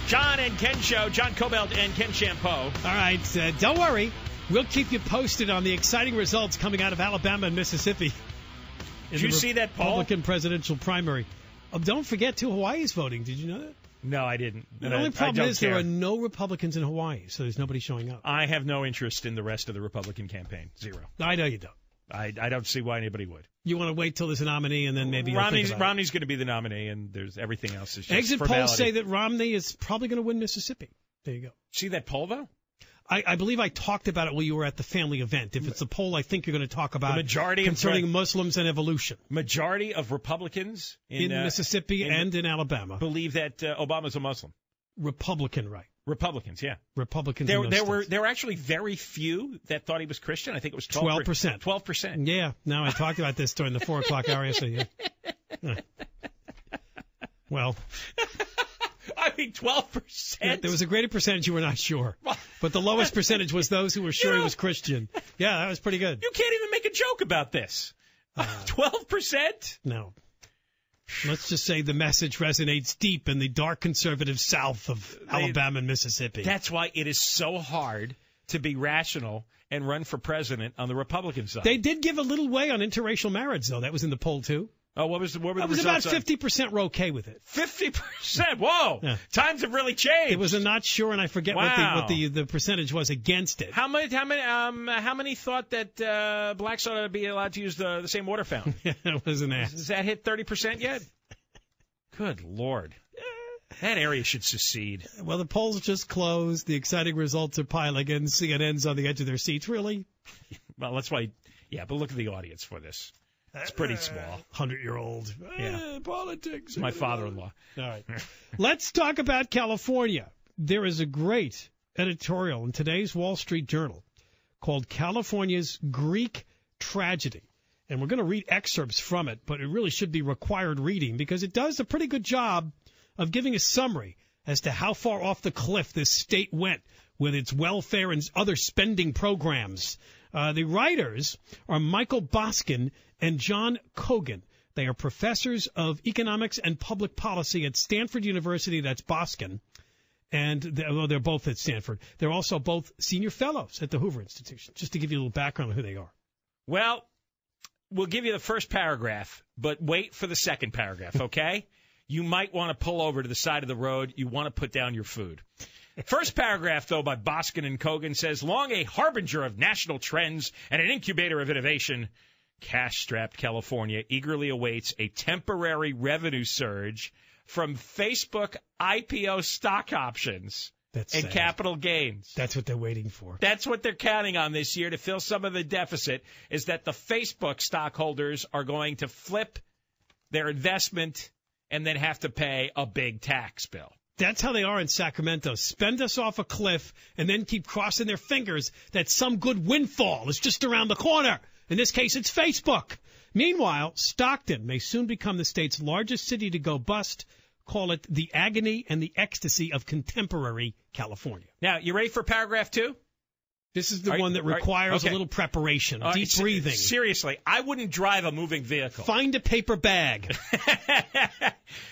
John and Ken Show. John Cobelt and Ken Champeau. All right, don't worry. We'll keep you posted on the exciting results coming out of Alabama and Mississippi. Did you see that poll? Republican presidential primary. Don't forget, too, Hawaii's voting. Did you know that? No, I didn't. The only problem is there are no Republicans in Hawaii, so there's nobody showing up. I have no interest in the rest of the Republican campaign. Zero. I know you don't. I don't see why anybody would. You want to wait till there's a nominee and then maybe Romney's going to be the nominee, and there's everything else is just exit formality. polls say that Romney is probably going to win Mississippi. There you go. See that poll, though? I believe I talked about it while you were at the family event. If it's a poll, I think you're going to talk about the majority concerning Muslims and evolution. Majority of Republicans in Mississippi and in Alabama believe that Obama's a Muslim. Republican, right? Republicans, yeah. Republicans. There were actually very few that thought he was Christian. I think it was 12%. 12%. Yeah. No, I talked about this during the 4 o'clock hour yesterday. Yeah. Well. I mean, 12%. There was a greater percentage who were not sure. But the lowest percentage was those who were sure he was Christian. Yeah, that was pretty good. You can't even make a joke about this. 12%? No. Let's just say the message resonates deep in the dark conservative south of Alabama and Mississippi. That's why it is so hard to be rational and run for president on the Republican side. They did give a little way on interracial marriage, though. That was in the poll, too. Oh, what were the results? It was about 50% were okay with it. 50%? Whoa. Yeah. Times have really changed. It was a not sure, and I forget what the percentage was against it. How many thought that blacks ought to be allowed to use the same water fountain? It was an ass. Has that hit 30% yet? Good Lord. That area should secede. Well, the polls just closed. The exciting results are piling in. CNN's on the edge of their seats. Really? Well, that's why. Yeah, but look at the audience for this. It's pretty small. 100-year-old. Yeah. Politics. My father-in-law. All right. Let's talk about California. There is a great editorial in today's Wall Street Journal called California's Greek Tragedy. And we're going to read excerpts from it, but it really should be required reading because it does a pretty good job of giving a summary as to how far off the cliff this state went with its welfare and other spending programs. The writers are Michael Boskin and John Kogan. They are professors of economics and public policy at Stanford University. That's Boskin. And they're both at Stanford. They're also both senior fellows at the Hoover Institution, just to give you a little background on who they are. Well, we'll give you the first paragraph, but wait for the second paragraph, okay? You might want to pull over to the side of the road. You want to put down your food. First paragraph, though, by Boskin and Kogan says, long a harbinger of national trends and an incubator of innovation, cash-strapped California eagerly awaits a temporary revenue surge from Facebook IPO stock options and capital gains. That's what they're waiting for. That's what they're counting on this year to fill some of the deficit, is that the Facebook stockholders are going to flip their investment and then have to pay a big tax bill. That's how they are in Sacramento. Spend us off a cliff and then keep crossing their fingers that some good windfall is just around the corner. In this case, it's Facebook. Meanwhile, Stockton may soon become the state's largest city to go bust. Call it the agony and the ecstasy of contemporary California. Now, you ready for paragraph 2? This is the one that requires a little preparation, deep breathing. Seriously, I wouldn't drive a moving vehicle. Find a paper bag.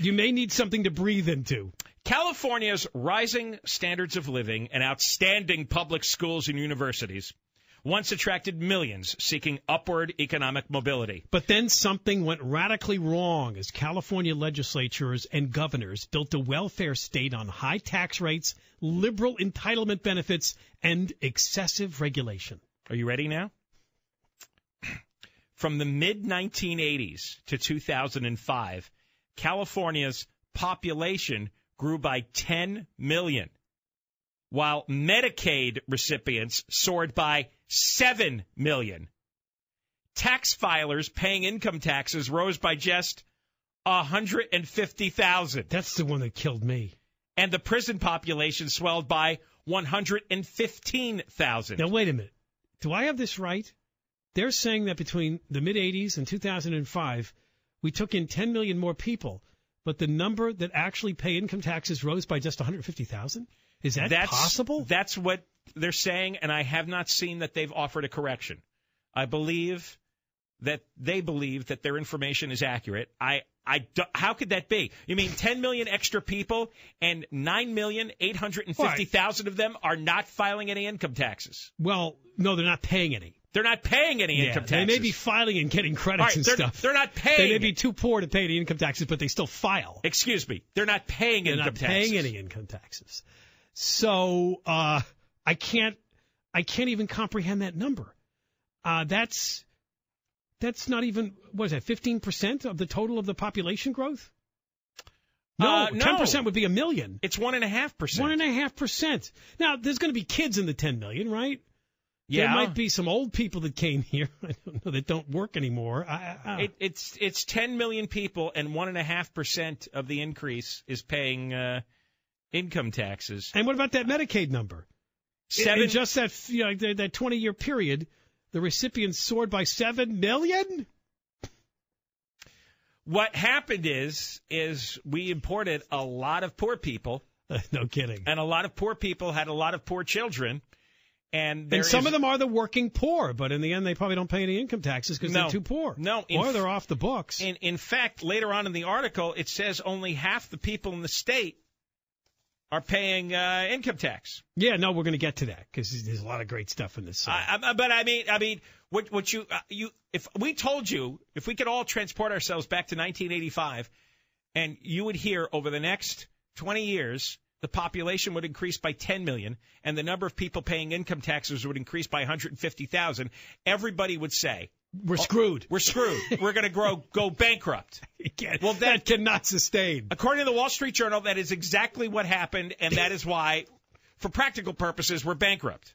You may need something to breathe into. California's rising standards of living and outstanding public schools and universities once attracted millions seeking upward economic mobility. But then something went radically wrong as California legislatures and governors built a welfare state on high tax rates, liberal entitlement benefits, and excessive regulation. Are you ready now? From the mid-1980s to 2005, California's population grew by 10 million, while Medicaid recipients soared by 7 million. Tax filers paying income taxes rose by just 150,000. That's the one that killed me. And the prison population swelled by 115,000. Now, wait a minute. Do I have this right? They're saying that between the mid-'80s and 2005, we took in 10 million more people, but the number that actually pay income taxes rose by just 150,000? Is that possible? That's what they're saying, and I have not seen that they've offered a correction. I believe that they believe that their information is accurate. How could that be? You mean 10 million extra people and 9,850,000 of them are not filing any income taxes? Well, no, they're not paying any. They're not paying any income taxes. They may be filing and getting credits and stuff. They're not paying. They may be too poor to pay any income taxes, but they still file. Excuse me. They're not paying income taxes. They're not paying any income taxes. So I can't even comprehend that number. That's not even, what is that, 15% of the total of the population growth? No, 10% would be a million. It's 1.5%. 1.5%. Now, there's going to be kids in the 10 million, right? Yeah. There might be some old people that came here, I don't know, that don't work anymore. It's 10 million people, and 1.5% of the increase is paying income taxes. And what about that Medicaid number? In just that 20-year period, the recipients soared by 7 million? What happened is we imported a lot of poor people. No kidding. And a lot of poor people had a lot of poor children. And some of them are the working poor, but in the end, they probably don't pay any income taxes because they're too poor. No. Or they're off the books. In fact, later on in the article, it says only half the people in the state are paying income tax. Yeah, no, we're going to get to that because there's a lot of great stuff in this. But I mean, what you if we told you, if we could all transport ourselves back to 1985, and you would hear over the next 20 years, the population would increase by 10 million, and the number of people paying income taxes would increase by 150,000, everybody would say, we're screwed. We're screwed. We're going to go bankrupt. Well, that cannot sustain. According to the Wall Street Journal, that is exactly what happened, and that is why, for practical purposes, we're bankrupt.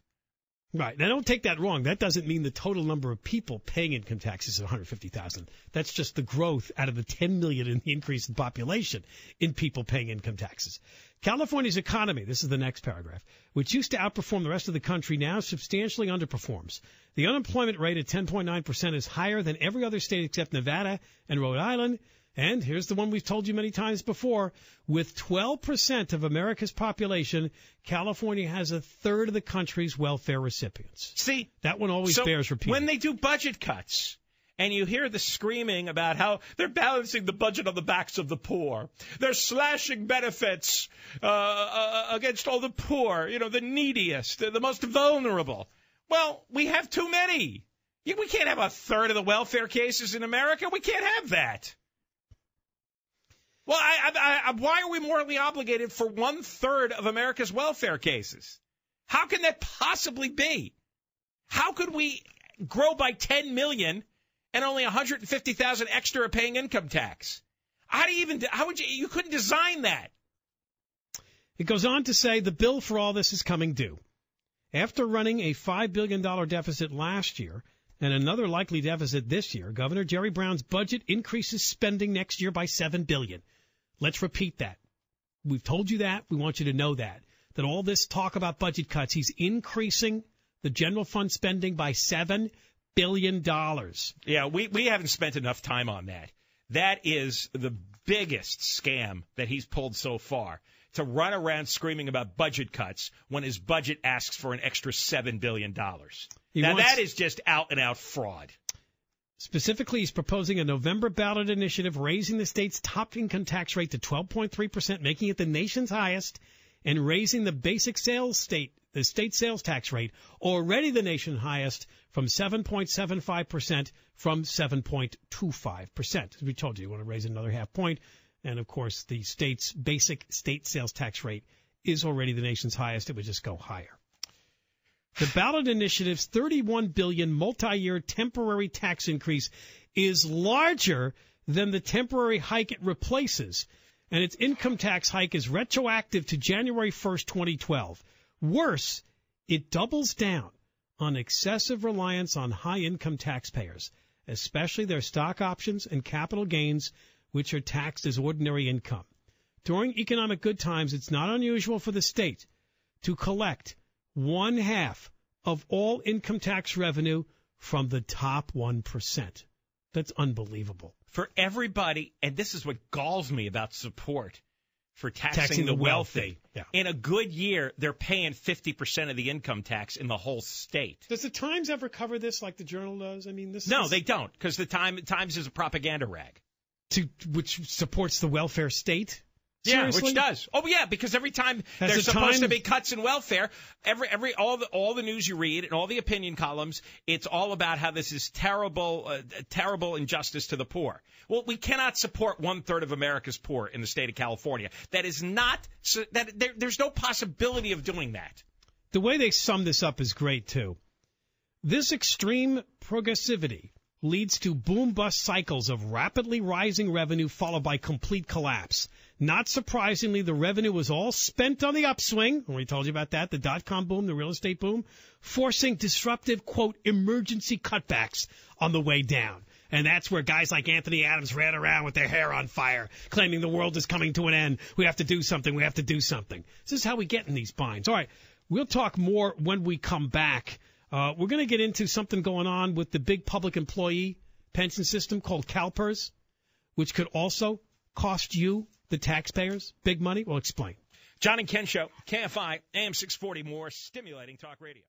Right. Now, don't take that wrong. That doesn't mean the total number of people paying income taxes is 150,000. That's just the growth out of the 10 million in the increase in population in people paying income taxes. California's economy, this is the next paragraph, which used to outperform the rest of the country, now substantially underperforms. The unemployment rate at 10.9% is higher than every other state except Nevada and Rhode Island. And here's the one we've told you many times before. With 12% of America's population, California has a third of the country's welfare recipients. See, that one always bears repeating. When they do budget cuts, and you hear the screaming about how they're balancing the budget on the backs of the poor, they're slashing benefits against all the poor, the neediest, the most vulnerable. Well, we have too many. We can't have a third of the welfare cases in America. We can't have that. Well, why are we morally obligated for 1/3 of America's welfare cases? How can that possibly be? How could we grow by 10 million and only 150,000 extra are paying income tax? You couldn't design that. It goes on to say the bill for all this is coming due. After running a $5 billion deficit last year and another likely deficit this year, Governor Jerry Brown's budget increases spending next year by $7 billion. Let's repeat that. We've told you that. We want you to know that all this talk about budget cuts, he's increasing the general fund spending by $7 billion. Yeah, we haven't spent enough time on that. That is the biggest scam that he's pulled so far, to run around screaming about budget cuts when his budget asks for an extra $7 billion. That is just out-and-out fraud. Specifically, he's proposing a November ballot initiative raising the state's top income tax rate to 12.3%, making it the nation's highest, and raising the state sales tax rate, already the nation's highest, from 7.75% from 7.25%. As we told you, want to raise another half point. And, of course, the state's basic state sales tax rate is already the nation's highest. It would just go higher. The ballot initiative's $31 billion multi-year temporary tax increase is larger than the temporary hike it replaces, and its income tax hike is retroactive to January 1st, 2012. Worse, it doubles down on excessive reliance on high-income taxpayers, especially their stock options and capital gains, which are taxed as ordinary income. During economic good times, it's not unusual for the state to collect 1/2 of all income tax revenue from the top 1%. That's unbelievable. For everybody, and this is what galls me about support, for taxing the wealthy. Yeah. In a good year, they're paying 50% of the income tax in the whole state. Does the Times ever cover this like the Journal does? I mean, No, they don't, because the Times is a propaganda rag. Which supports the welfare state? Yeah, Seriously? which does. Oh, yeah, because every time Has there's the supposed to Times- be cuts in welfare, all the news you read and all the opinion columns, it's all about how this is terrible injustice to the poor. Well, we cannot support 1/3 of America's poor in the state of California. That is not there's no possibility of doing that. The way they sum this up is great, too. This extreme progressivity leads to boom-bust cycles of rapidly rising revenue followed by complete collapse. Not surprisingly, the revenue was all spent on the upswing. We told you about that, the dot-com boom, the real estate boom, forcing disruptive, quote, emergency cutbacks on the way down. And that's where guys like Anthony Adams ran around with their hair on fire, claiming the world is coming to an end. We have to do something. We have to do something. This is how we get in these binds. All right, we'll talk more when we come back. We're going to get into something going on with the big public employee pension system called CalPERS, which could also cost you, the taxpayers, big money. We'll explain. John and Ken Show, KFI, AM640, more stimulating talk radio.